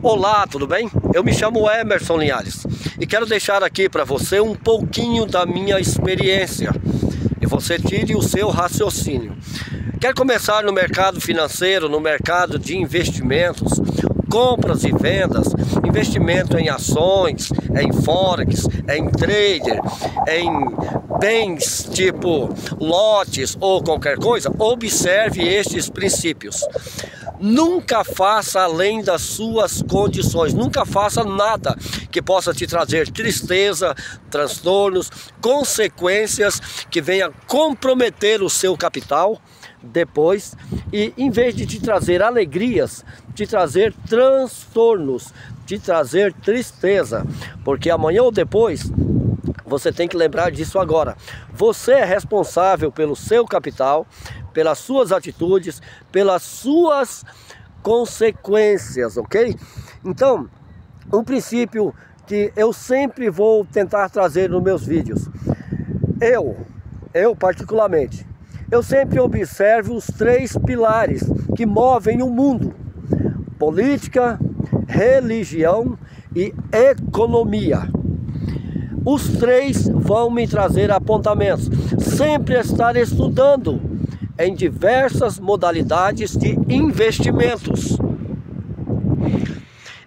Olá, tudo bem? Eu me chamo Emerson Linhares e quero deixar aqui para você um pouquinho da minha experiência e você tire o seu raciocínio. Quer começar no mercado financeiro, no mercado de investimentos, compras e vendas, investimento em ações, em forex, em trader, em bens tipo lotes ou qualquer coisa? Observe estes princípios. Nunca faça além das suas condições, nunca faça nada que possa te trazer tristeza, transtornos, consequências que venham comprometer o seu capital depois, e em vez de te trazer alegrias, te trazer transtornos, te trazer tristeza, porque amanhã ou depois você tem que lembrar disso agora. Você é responsável pelo seu capital, pelas suas atitudes, pelas suas consequências, ok? Então, um princípio que eu sempre vou tentar trazer nos meus vídeos. Eu particularmente, eu sempre observo os 3 pilares que movem o mundo: política, religião e economia. Os 3 vão me trazer apontamentos. Sempre estar estudando em diversas modalidades de investimentos.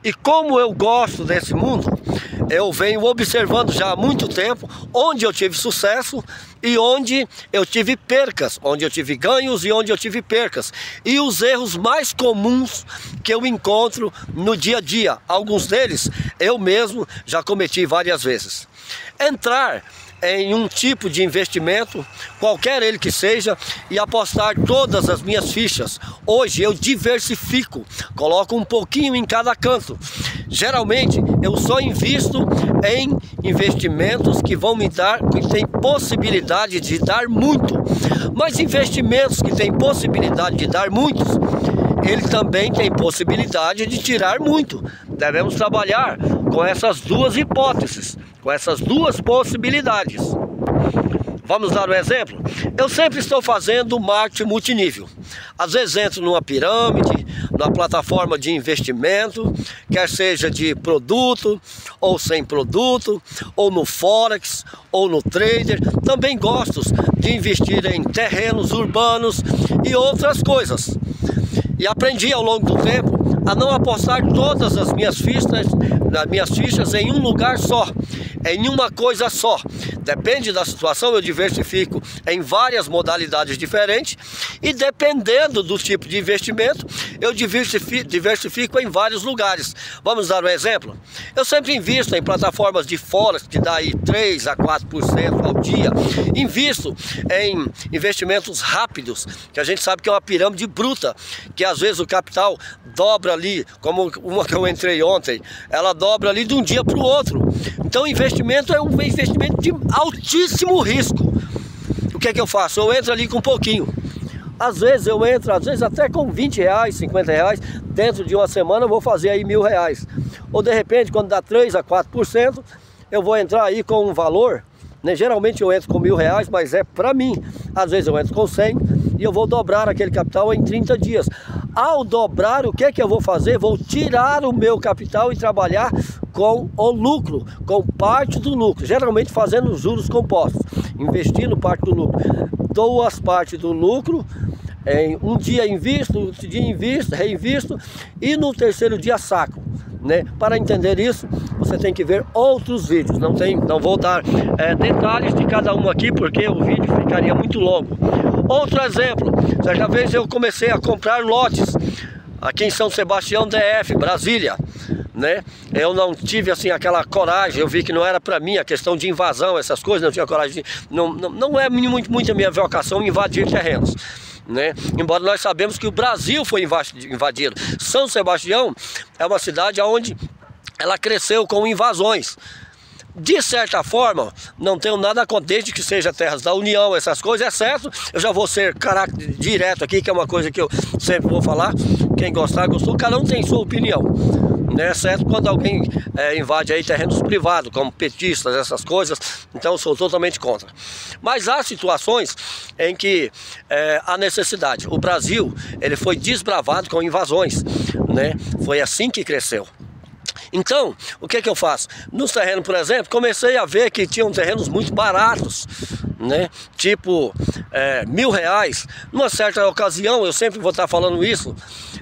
E como eu gosto desse mundo, eu venho observando já há muito tempo onde eu tive sucesso e onde eu tive percas, onde eu tive ganhos e onde eu tive percas. E os erros mais comuns que eu encontro no dia a dia, alguns deles eu mesmo já cometi várias vezes. Entrar em um tipo de investimento, qualquer ele que seja, e apostar todas as minhas fichas. Hoje eu diversifico, coloco um pouquinho em cada canto. Geralmente eu só invisto em investimentos que vão me dar, que tem possibilidade de dar muito. Mas investimentos que têm possibilidade de dar muitos, ele também tem possibilidade de tirar muito. Devemos trabalhar com essas 2 hipóteses, com essas 2 possibilidades. Vamos dar um exemplo? Eu sempre estou fazendo marketing multinível. Às vezes entro numa pirâmide, numa plataforma de investimento, quer seja de produto ou sem produto, ou no forex, ou no trader. Também gosto de investir em terrenos urbanos e outras coisas. E aprendi ao longo do tempo a não apostar todas as minhas fichas em um lugar só, em uma coisa só. Depende da situação, eu diversifico em várias modalidades diferentes, e dependendo do tipo de investimento, eu diversifico em vários lugares. Vamos dar um exemplo? Eu sempre invisto em plataformas de forex que dá aí 3 a 4% ao dia. Invisto em investimentos rápidos, que a gente sabe que é uma pirâmide bruta, que às vezes o capital dobra ali, como uma que eu entrei ontem, ela dobra ali de um dia para o outro. Então o investimento é um investimento de altíssimo risco. O que é que eu faço? Eu entro ali com um pouquinho. Às vezes eu entro, às vezes até com 20 reais, 50 reais, dentro de uma semana eu vou fazer aí 1.000 reais. Ou de repente, quando dá 3 a 4%, eu vou entrar aí com um valor, né? Geralmente eu entro com 1.000 reais, mas é para mim. Às vezes eu entro com 100 e eu vou dobrar aquele capital em 30 dias. Ao dobrar, o que é que eu vou fazer? Vou tirar o meu capital e trabalhar com o lucro, com parte do lucro, geralmente fazendo juros compostos, investindo parte do lucro. Dou as partes do lucro, em um dia invisto, outro dia invisto, reinvisto, e no terceiro dia saco, né? Para entender isso, você tem que ver outros vídeos. Não vou dar detalhes de cada um aqui, porque o vídeo ficaria muito longo. Outro exemplo, certa vez eu comecei a comprar lotes aqui em São Sebastião, DF, Brasília, né? Eu não tive assim aquela coragem, eu vi que não era para mim a questão de invasão, essas coisas, não tinha coragem de, não é muito a minha vocação invadir terrenos, né? Embora nós sabemos que o Brasil foi invadido. São Sebastião é uma cidade onde ela cresceu com invasões. De certa forma, não tenho nada contra, desde que seja terras da União, essas coisas, é certo. Eu já vou ser direto aqui, que é uma coisa que eu sempre vou falar. Quem gostar, gostou, cada um tem sua opinião, né? Exceto quando alguém invade aí terrenos privados, como petistas, essas coisas. Então eu sou totalmente contra. Mas há situações em que há necessidade. O Brasil, ele foi desbravado com invasões, né? Foi assim que cresceu. Então, o que eu faço? Nos terrenos, por exemplo, comecei a ver que tinham terrenos muito baratos, né? Tipo R$1.000. Numa certa ocasião, eu sempre vou estar falando isso,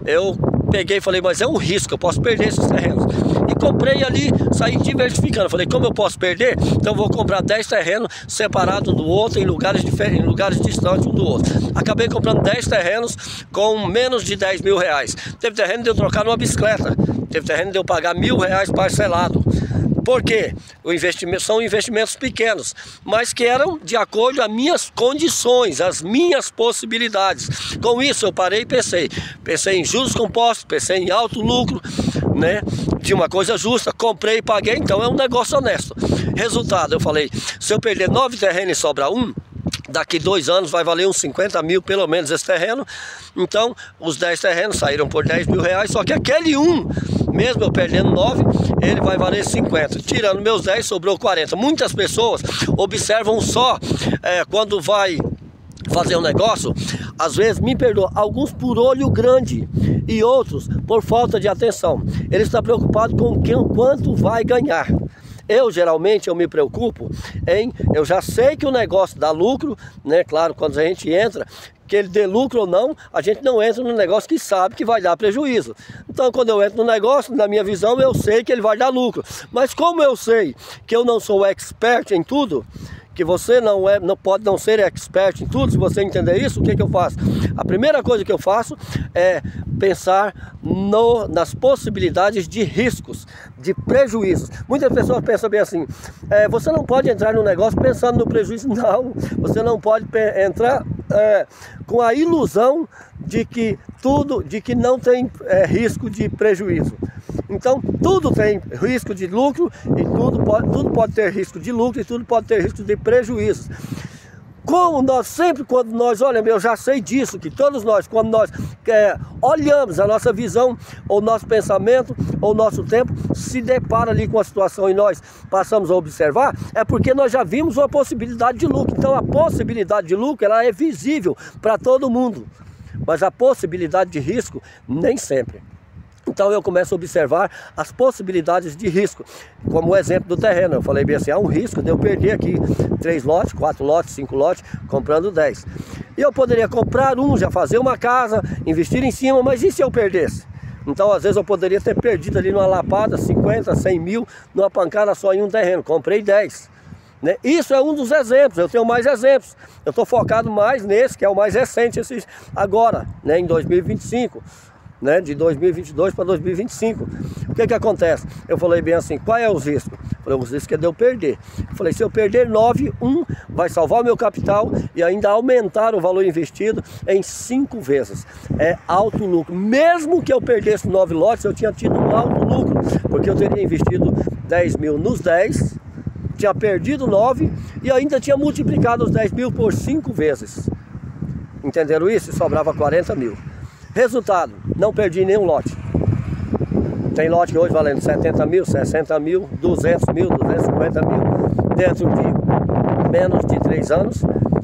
eu peguei e falei, mas é um risco, eu posso perder esses terrenos. E comprei ali, saí diversificando. Falei, como eu posso perder? Então vou comprar 10 terrenos separados um do outro, em lugares diferentes, em lugares distantes um do outro. Acabei comprando 10 terrenos com menos de R$10.000. Teve terreno de eu trocar numa bicicleta. Teve terreno de eu pagar R$1.000 parcelado. Por quê? São investimentos pequenos, mas que eram de acordo às minhas condições, às minhas possibilidades. Com isso eu parei e pensei em juros compostos, pensei em alto lucro, né? De uma coisa justa, comprei e paguei, então é um negócio honesto. Resultado, eu falei, se eu perder 9 terrenos e sobrar um, daqui 2 anos vai valer uns 50 mil pelo menos esse terreno. Então os 10 terrenos saíram por R$10.000, só que aquele um, mesmo eu perdendo 9, ele vai valer 50. Tirando meus 10, sobrou 40. Muitas pessoas observam só quando vai fazer um negócio, às vezes, me perdoa, alguns por olho grande e outros por falta de atenção. Ele está preocupado com quanto vai ganhar. Eu geralmente me preocupo eu já sei que o negócio dá lucro, né? Claro, quando a gente entra, que ele dê lucro ou não, a gente não entra no negócio que sabe que vai dar prejuízo. Então quando eu entro no negócio, na minha visão, eu sei que ele vai dar lucro. Mas como eu sei que eu não sou expert em tudo, que você não pode não ser expert em tudo, se você entender isso, o que eu faço? A primeira coisa que eu faço é pensar nas possibilidades de riscos, de prejuízos. Muitas pessoas pensam bem assim, você não pode entrar no negócio pensando no prejuízo. Não, você não pode entrar com a ilusão de que não tem risco de prejuízo. Então tudo tem risco de lucro e tudo pode ter risco de lucro e tudo pode ter risco de prejuízo. Como nós sempre, quando nós olhamos, eu já sei disso, que todos nós, quando nós olhamos a nossa visão, ou nosso pensamento, ou nosso tempo, se depara ali com a situação e nós passamos a observar, é porque nós já vimos uma possibilidade de lucro. Então a possibilidade de lucro, ela é visível para todo mundo, mas a possibilidade de risco, nem sempre. Então eu começo a observar as possibilidades de risco, como o exemplo do terreno. Eu falei bem assim, há um risco de eu perder aqui 3 lotes, 4 lotes, 5 lotes, comprando 10. E eu poderia comprar um, já fazer uma casa, investir em cima, mas e se eu perdesse? Então às vezes eu poderia ter perdido ali numa lapada 50, 100 mil, numa pancada só em um terreno. Comprei 10. Né? Isso é um dos exemplos, eu tenho mais exemplos. Eu estou focado mais nesse, que é o mais recente, agora, né, em 2025. Né, de 2022 para 2025. O que acontece? Eu falei bem assim, qual é os riscos? Eu falei, os riscos é de eu perder. Eu falei, se eu perder 9, vai salvar o meu capital e ainda aumentar o valor investido em 5 vezes. É alto lucro. Mesmo que eu perdesse 9 lotes, eu tinha tido um alto lucro, porque eu teria investido 10 mil nos 10, tinha perdido 9 e ainda tinha multiplicado os 10 mil por 5 vezes. Entenderam isso? E sobrava 40 mil. Resultado, não perdi nenhum lote. Tem lote que hoje valendo 70 mil, 60 mil, 200 mil, 250 mil. Dentro de menos de 3 anos,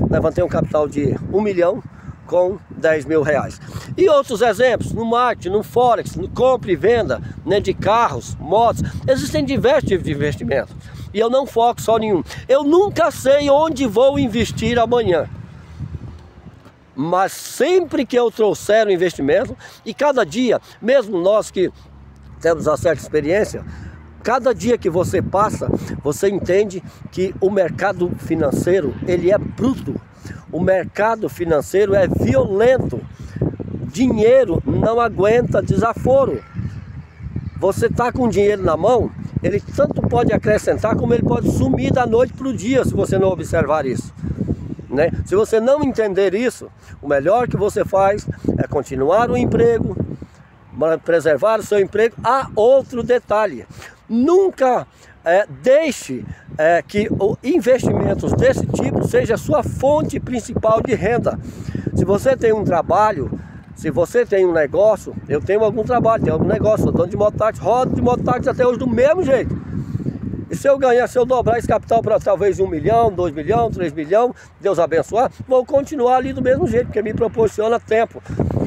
levantei um capital de 1 milhão com 10 mil reais. E outros exemplos, no marketing, no forex, no compra e venda, né, de carros, motos. Existem diversos tipos de investimento. E eu não foco só em um. Eu nunca sei onde vou investir amanhã. Mas sempre que eu trouxer o investimento, e cada dia, mesmo nós que temos uma certa experiência, cada dia que você passa, você entende que o mercado financeiro, ele é bruto. O mercado financeiro é violento. Dinheiro não aguenta desaforo. Você está com dinheiro na mão, ele tanto pode acrescentar como ele pode sumir da noite para o dia, se você não observar isso. Né? Se você não entender isso, o melhor que você faz é continuar o emprego, preservar o seu emprego. Há outro detalhe, nunca deixe que investimentos desse tipo seja a sua fonte principal de renda. Se você tem um trabalho, Se você tem um negócio, eu tenho algum trabalho, tenho algum negócio, sou dono de mototáxi, rodo de mototáxi até hoje do mesmo jeito. E se eu ganhar, se eu dobrar esse capital para talvez 1 milhão, 2 milhões, 3 milhões, Deus abençoar, vou continuar ali do mesmo jeito, porque me proporciona tempo.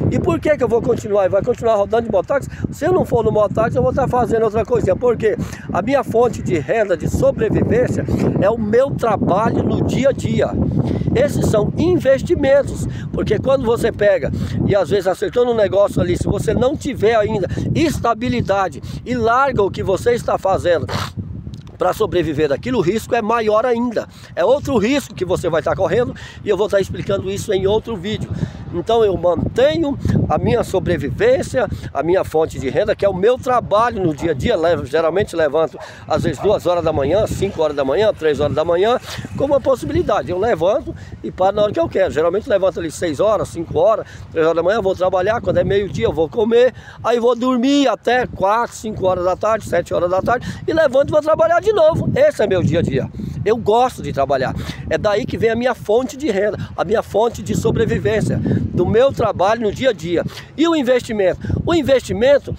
E por que eu vou continuar? E vai continuar rodando de mototáxi? Se eu não for no mototáxi, eu vou estar fazendo outra coisinha. Porque a minha fonte de renda, de sobrevivência, é o meu trabalho no dia a dia. Esses são investimentos. Porque quando você pega e às vezes acertando um negócio ali, se você não tiver ainda estabilidade e larga o que você está fazendo para sobreviver daquilo, o risco é maior ainda. É outro risco que você vai estar correndo e eu vou estar explicando isso em outro vídeo. Então eu mantenho a minha sobrevivência, a minha fonte de renda, que é o meu trabalho no dia a dia. Geralmente levanto às vezes 2 horas da manhã, 5 horas da manhã, 3 horas da manhã, como uma possibilidade. Eu levanto e paro na hora que eu quero. Geralmente levanto ali 6 horas, 5 horas, 3 horas da manhã, vou trabalhar. Quando é meio-dia eu vou comer, aí vou dormir até 4, 5 horas da tarde, 7 horas da tarde e levanto e vou trabalhar de novo. Esse é meu dia a dia. Eu gosto de trabalhar. É daí que vem a minha fonte de renda, a minha fonte de sobrevivência, do meu trabalho no dia a dia. E o investimento? O investimento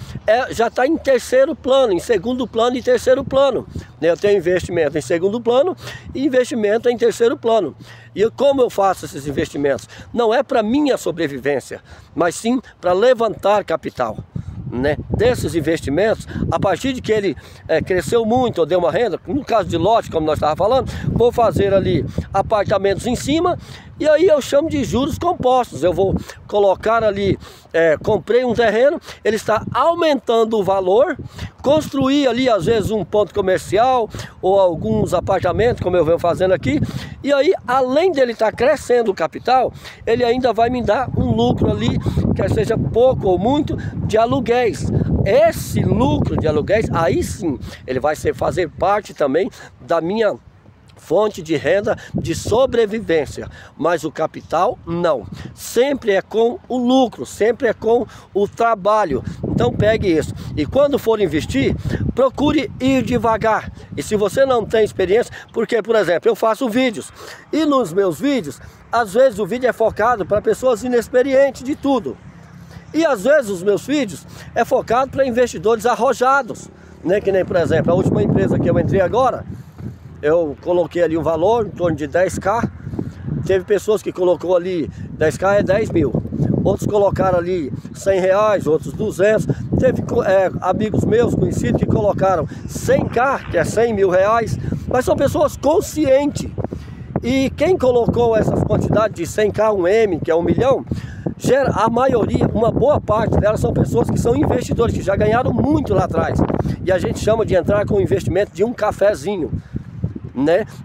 já está em terceiro plano, em segundo plano e terceiro plano. Eu tenho investimento em segundo plano e investimento em terceiro plano. E como eu faço esses investimentos? Não é para minha sobrevivência, mas sim para levantar capital. Desses investimentos, a partir de que ele cresceu muito ou deu uma renda, no caso de lote, como nós estávamos falando, vou fazer ali apartamentos em cima e aí eu chamo de juros compostos. Eu vou colocar ali, comprei um terreno, ele está aumentando o valor, construir ali às vezes um ponto comercial ou alguns apartamentos, como eu venho fazendo aqui, e aí além dele estar crescendo o capital, ele ainda vai me dar um lucro ali, quer seja pouco ou muito, de aluguéis. Esse lucro de aluguéis, aí sim, ele vai fazer parte também da minha fonte de renda de sobrevivência, mas o capital não, sempre é com o lucro, sempre é com o trabalho. Então pegue isso e quando for investir, procure ir devagar. E se você não tem experiência, porque por exemplo, eu faço vídeos e nos meus vídeos, às vezes o vídeo é focado para pessoas inexperientes de tudo. E às vezes os meus vídeos é focado para investidores arrojados, que nem por exemplo, a última empresa que eu entrei agora, eu coloquei ali um valor em torno de 10k, teve pessoas que colocou ali, 10k é 10 mil, outros colocaram ali 100 reais, outros 200, teve amigos meus conhecidos que colocaram 100k, que é 100 mil reais, mas são pessoas conscientes, e quem colocou essas quantidades de 100k, 1M, que é 1 milhão, a maioria, uma boa parte delas são pessoas que são investidores, que já ganharam muito lá atrás, e a gente chama de entrar com o investimento de um cafezinho.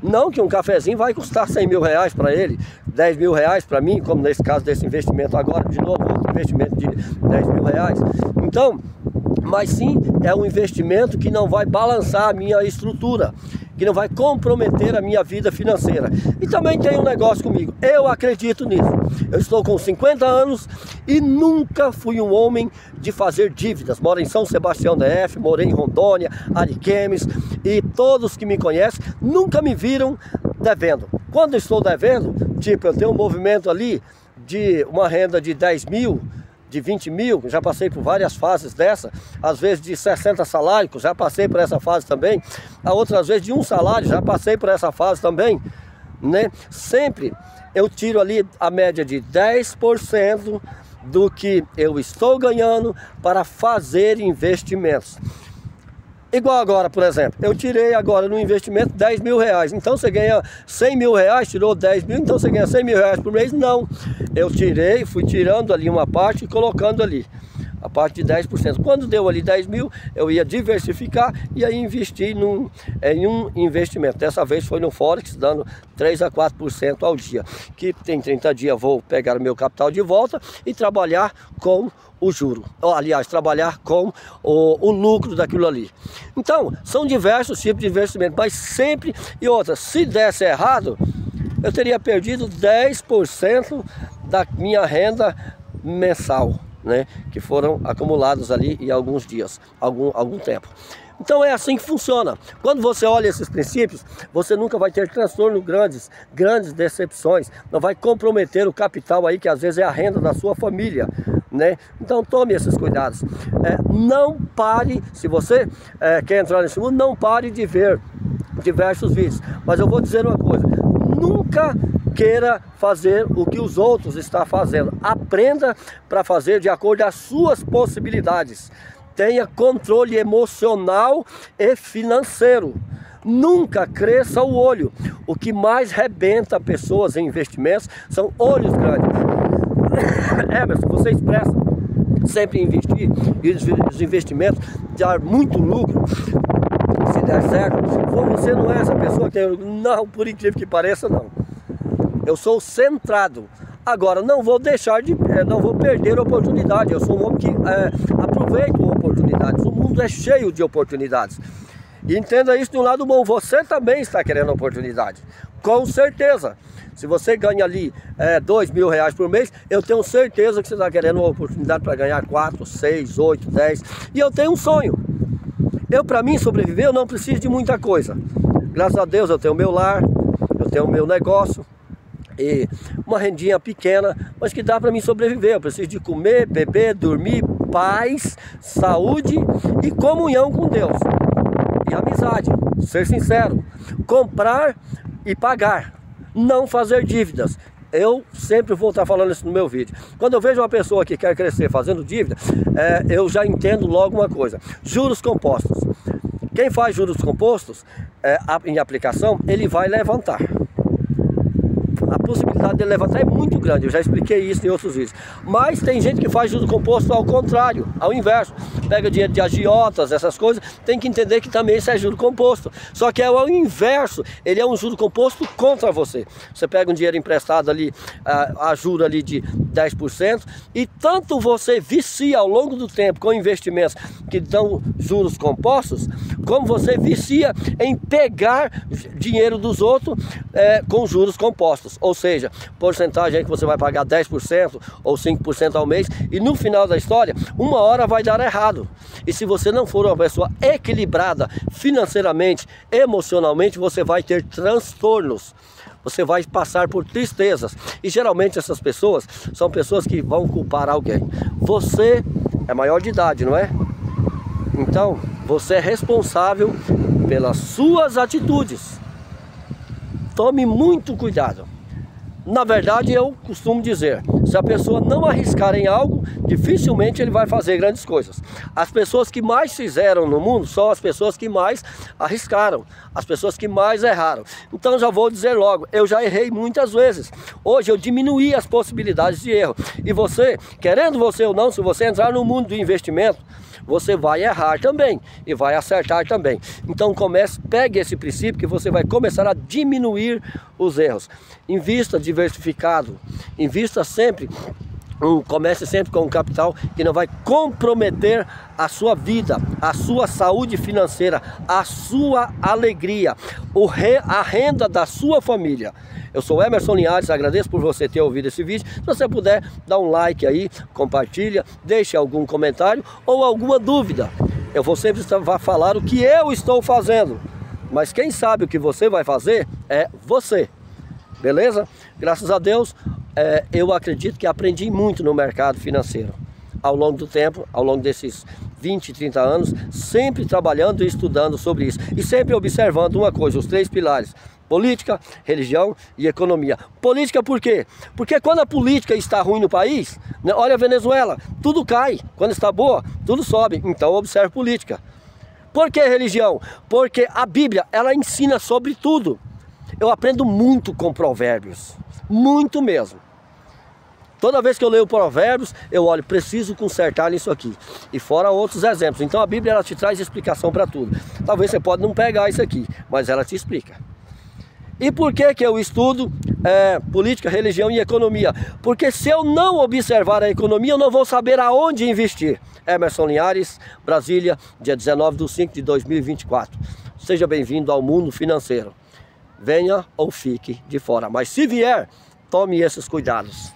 Não que um cafezinho vai custar 100 mil reais para ele, 10 mil reais para mim, como nesse caso desse investimento agora, de novo, outro investimento de 10 mil reais. Então, mas sim, é um investimento que não vai balançar a minha estrutura, que não vai comprometer a minha vida financeira. E também tem um negócio comigo, eu acredito nisso. Eu estou com 50 anos e nunca fui um homem de fazer dívidas. Moro em São Sebastião DF, morei em Rondônia, Ariquemes, e todos que me conhecem nunca me viram devendo. Quando eu estou devendo, tipo, eu tenho um movimento ali de uma renda de 10 mil, de 20 mil, já passei por várias fases dessa, às vezes de 60 salários, já passei por essa fase também, a outras vezes de 1 salário, já passei por essa fase também, Sempre eu tiro ali a média de 10% do que eu estou ganhando para fazer investimentos. Igual agora, por exemplo, eu tirei agora no investimento 10 mil reais. Então você ganha 100 mil reais, tirou 10 mil, então você ganha 100 mil reais por mês? Não. Eu tirei, fui tirando ali uma parte e colocando ali a parte de 10%. Quando deu ali 10 mil, eu ia diversificar e aí investir em um investimento. Dessa vez foi no Forex, dando 3 a 4% ao dia. Que tem 30 dias vou pegar o meu capital de volta e trabalhar com o juro. Aliás, trabalhar com o lucro daquilo ali. Então, são diversos tipos de investimento, mas sempre, e outra, se desse errado, eu teria perdido 10% da minha renda mensal, que foram acumulados ali em alguns dias, algum tempo. Então é assim que funciona. Quando você olha esses princípios, você nunca vai ter transtorno grandes decepções, não vai comprometer o capital aí, que às vezes é a renda da sua família, né? Então tome esses cuidados. Não pare, se você quer entrar nesse mundo, não pare de ver diversos vídeos. Mas eu vou dizer uma coisa: nunca queira fazer o que os outros estão fazendo. Aprenda para fazer de acordo com as suas possibilidades. Tenha controle emocional e financeiro. Nunca cresça o olho. O que mais rebenta pessoas em investimentos são olhos grandes. Mas se você expressa sempre investir, e os investimentos dar muito lucro, se der certo, você não é essa pessoa que tem... Não, por incrível que pareça, não. Eu sou centrado. Agora, não vou deixar de... não vou perder a oportunidade. Eu sou um homem que aproveita oportunidades. O mundo é cheio de oportunidades. E entenda isso de um lado bom. Você também está querendo oportunidade. Com certeza. Se você ganha ali R$2.000 por mês, eu tenho certeza que você está querendo uma oportunidade para ganhar 4, 6, 8, 10. E eu tenho um sonho. Para mim sobreviver, eu não preciso de muita coisa. Graças a Deus eu tenho meu lar, eu tenho meu negócio e uma rendinha pequena, mas que dá para mim sobreviver. Eu preciso de comer, beber, dormir, paz, saúde e comunhão com Deus. E amizade, ser sincero, comprar e pagar, não fazer dívidas. Eu sempre vou estar falando isso no meu vídeo. Quando eu vejo uma pessoa que quer crescer fazendo dívida, eu já entendo logo uma coisa: juros compostos. Quem faz juros compostos em aplicação, ele vai levantar. A possibilidade de levantar é muito grande, eu já expliquei isso em outros vídeos. Mas tem gente que faz juros compostos ao contrário, ao inverso. Pega dinheiro de agiotas, essas coisas, tem que entender que também isso é juro composto. Só que é ao inverso, ele é um juro composto contra você. Você pega um dinheiro emprestado ali, a juro ali de 10%, e tanto você vicia ao longo do tempo com investimentos que dão juros compostos, como você vicia em pegar dinheiro dos outros com juros compostos. Ou seja, porcentagem aí que você vai pagar 10% ou 5% ao mês, e no final da história, uma hora vai dar errado. E se você não for uma pessoa equilibrada financeiramente, emocionalmente, você vai ter transtornos. Você vai passar por tristezas. E geralmente essas pessoas são pessoas que vão culpar alguém. Você é maior de idade, não é? Então, você é responsável pelas suas atitudes. Tome muito cuidado. Na verdade, eu costumo dizer, se a pessoa não arriscar em algo, dificilmente ele vai fazer grandes coisas. As pessoas que mais fizeram no mundo são as pessoas que mais arriscaram, as pessoas que mais erraram. Então já vou dizer logo, eu já errei muitas vezes. Hoje eu diminuí as possibilidades de erro. E você, querendo você ou não, se você entrar no mundo do investimento, você vai errar também e vai acertar também. Então pegue esse princípio que você vai começar a diminuir os erros. Invista diversificado, invista sempre, comece sempre com um capital que não vai comprometer a sua vida, a sua saúde financeira, a sua alegria, a renda da sua família. Eu sou Emerson Linhares, agradeço por você ter ouvido esse vídeo. Se você puder, dá um like aí, compartilha, deixe algum comentário ou alguma dúvida. Eu vou sempre falar o que eu estou fazendo, mas quem sabe o que você vai fazer é você. Beleza? Graças a Deus, eu acredito que aprendi muito no mercado financeiro. Ao longo do tempo, ao longo desses 20, 30 anos, sempre trabalhando e estudando sobre isso. E sempre observando uma coisa, os 3 pilares: política, religião e economia. Política por quê? Porque quando a política está ruim no país, né, olha a Venezuela, tudo cai. Quando está boa, tudo sobe. Então observe política. Por que religião? Porque a Bíblia, ela ensina sobre tudo. Eu aprendo muito com provérbios, muito mesmo. Toda vez que eu leio provérbios, eu olho, preciso consertar nisso aqui. E fora outros exemplos. Então a Bíblia, ela te traz explicação para tudo. Talvez você pode não pegar isso aqui, mas ela te explica. E por que eu estudo política, religião e economia? Porque se eu não observar a economia, eu não vou saber aonde investir. Emerson Linhares, Brasília, dia 19/5/2024. Seja bem-vindo ao mundo financeiro. Venha ou fique de fora. Mas se vier, tome esses cuidados.